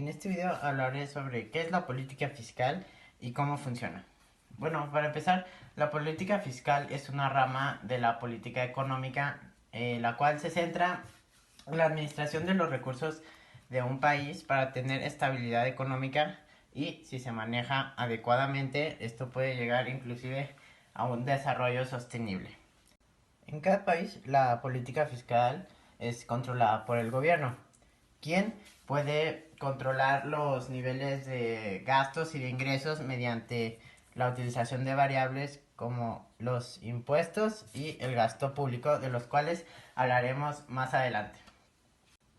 En este video hablaré sobre qué es la política fiscal y cómo funciona. Bueno, para empezar, la política fiscal es una rama de la política económica, la cual se centra en la administración de los recursos de un país para tener estabilidad económica y si se maneja adecuadamente, esto puede llegar inclusive a un desarrollo sostenible. En cada país, la política fiscal es controlada por el gobierno, quien puede controlar los niveles de gastos y de ingresos mediante la utilización de variables como los impuestos y el gasto público, de los cuales hablaremos más adelante.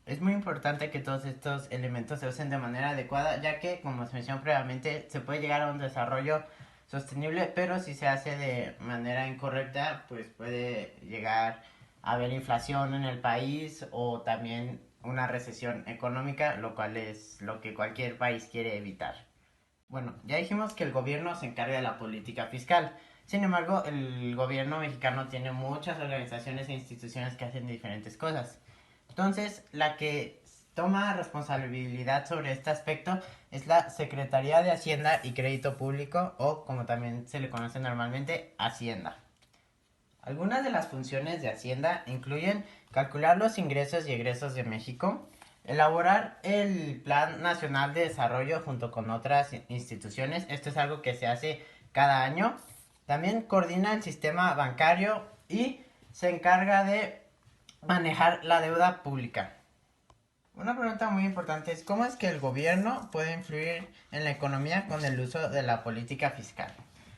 Es muy importante que todos estos elementos se usen de manera adecuada, ya que, como se mencionó previamente, se puede llegar a un desarrollo sostenible, pero si se hace de manera incorrecta, pues puede llegar a haber inflación en el país o también una recesión económica, lo cual es lo que cualquier país quiere evitar. Bueno, ya dijimos que el gobierno se encarga de la política fiscal. Sin embargo, el gobierno mexicano tiene muchas organizaciones e instituciones que hacen diferentes cosas. Entonces, la que toma responsabilidad sobre este aspecto es la Secretaría de Hacienda y Crédito Público, o como también se le conoce normalmente, Hacienda. Algunas de las funciones de Hacienda incluyen calcular los ingresos y egresos de México, elaborar el Plan Nacional de Desarrollo junto con otras instituciones. Esto es algo que se hace cada año. También coordina el sistema bancario y se encarga de manejar la deuda pública. Una pregunta muy importante es ¿cómo es que el gobierno puede influir en la economía con el uso de la política fiscal?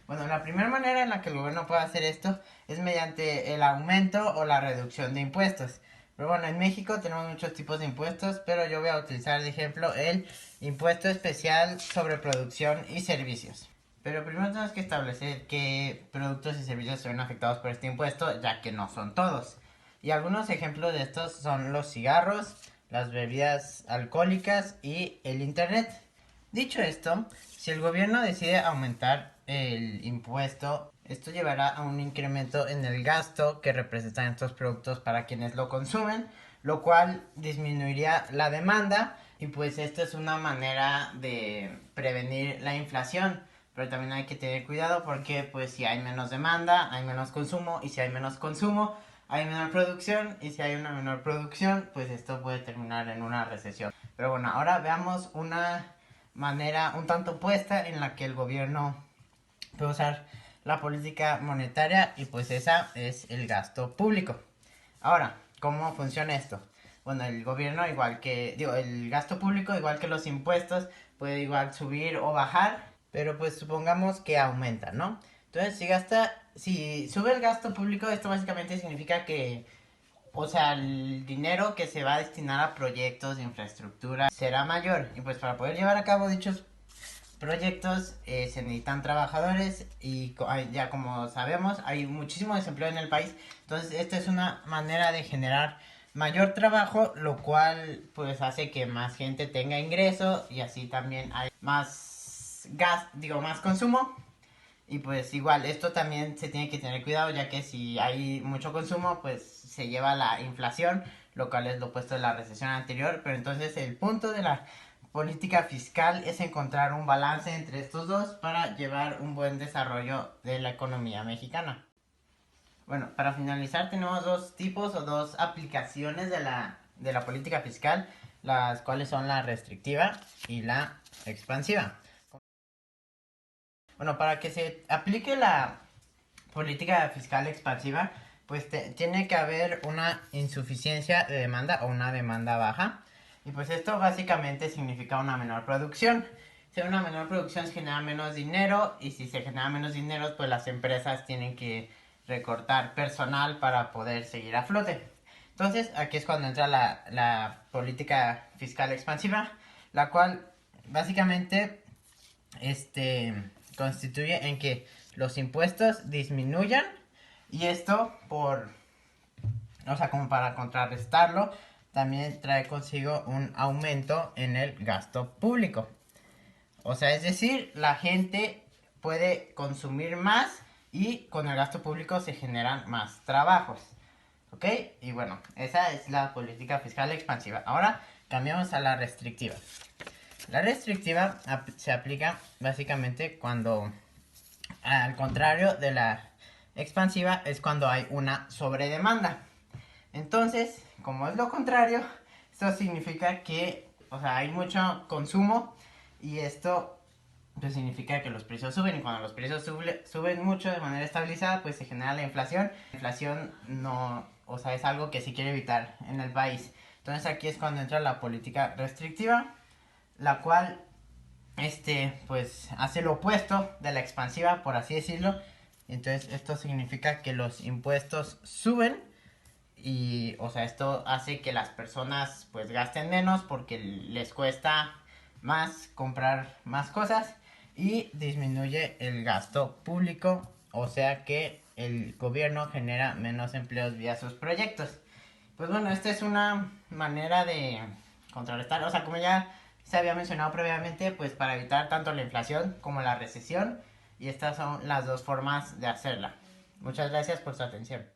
Bueno, la primera manera en la que el gobierno puede hacer esto es mediante el aumento o la reducción de impuestos. Pero bueno, en México tenemos muchos tipos de impuestos, pero yo voy a utilizar de ejemplo el impuesto especial sobre producción y servicios. Pero primero tenemos que establecer qué productos y servicios son afectados por este impuesto, ya que no son todos. Y algunos ejemplos de estos son los cigarros, las bebidas alcohólicas y el internet. Dicho esto, si el gobierno decide aumentar el impuesto, esto llevará a un incremento en el gasto que representan estos productos para quienes lo consumen, lo cual disminuiría la demanda y pues esto es una manera de prevenir la inflación. Pero también hay que tener cuidado porque pues si hay menos demanda, hay menos consumo y si hay menos consumo, hay menor producción y si hay una menor producción, pues esto puede terminar en una recesión. Pero bueno, ahora veamos una manera un tanto opuesta en la que el gobierno puede usar la política monetaria y pues esa es el gasto público. Ahora, ¿cómo funciona esto? Bueno, el gobierno el gasto público igual que los impuestos puede igual subir o bajar, pero pues supongamos que aumenta, ¿no? Entonces, si sube el gasto público, esto básicamente significa que, o sea, el dinero que se va a destinar a proyectos de infraestructura será mayor. Y pues para poder llevar a cabo dichos proyectos se necesitan trabajadores y ya como sabemos hay muchísimo desempleo en el país. Entonces esta es una manera de generar mayor trabajo, lo cual pues hace que más gente tenga ingreso y así también hay más más consumo. Y pues igual, esto también se tiene que tener cuidado, ya que si hay mucho consumo, pues se lleva la inflación, lo cual es lo opuesto de la recesión anterior. Pero entonces el punto de la política fiscal es encontrar un balance entre estos dos para llevar un buen desarrollo de la economía mexicana. Bueno, para finalizar tenemos dos tipos o dos aplicaciones de la política fiscal, las cuales son la restrictiva y la expansiva. Bueno, para que se aplique la política fiscal expansiva, pues tiene que haber una insuficiencia de demanda o una demanda baja. Y pues esto básicamente significa una menor producción. Si hay una menor producción se genera menos dinero y si se genera menos dinero pues las empresas tienen que recortar personal para poder seguir a flote. Entonces aquí es cuando entra la política fiscal expansiva, la cual básicamente constituye en que los impuestos disminuyan y esto como para contrarrestarlo, también trae consigo un aumento en el gasto público. O sea, es decir, la gente puede consumir más y con el gasto público se generan más trabajos. ¿Ok? Y bueno, esa es la política fiscal expansiva. Ahora cambiamos a la restrictiva. La restrictiva se aplica básicamente cuando, al contrario de la expansiva, es cuando hay una sobredemanda. Entonces, como es lo contrario, esto significa que, o sea, hay mucho consumo y esto pues significa que los precios suben, y cuando los precios suben mucho de manera estabilizada, pues se genera la inflación. La inflación no, o sea, es algo que se quiere evitar en el país. Entonces aquí es cuando entra la política restrictiva, la cual pues hace lo opuesto de la expansiva, por así decirlo. Entonces esto significa que los impuestos suben y, o sea, esto hace que las personas pues gasten menos porque les cuesta más comprar más cosas, y disminuye el gasto público, o sea que el gobierno genera menos empleos vía sus proyectos. Pues bueno, esta es una manera de contrarrestar, o sea, como ya se había mencionado previamente, pues para evitar tanto la inflación como la recesión, y estas son las dos formas de hacerla. Muchas gracias por su atención.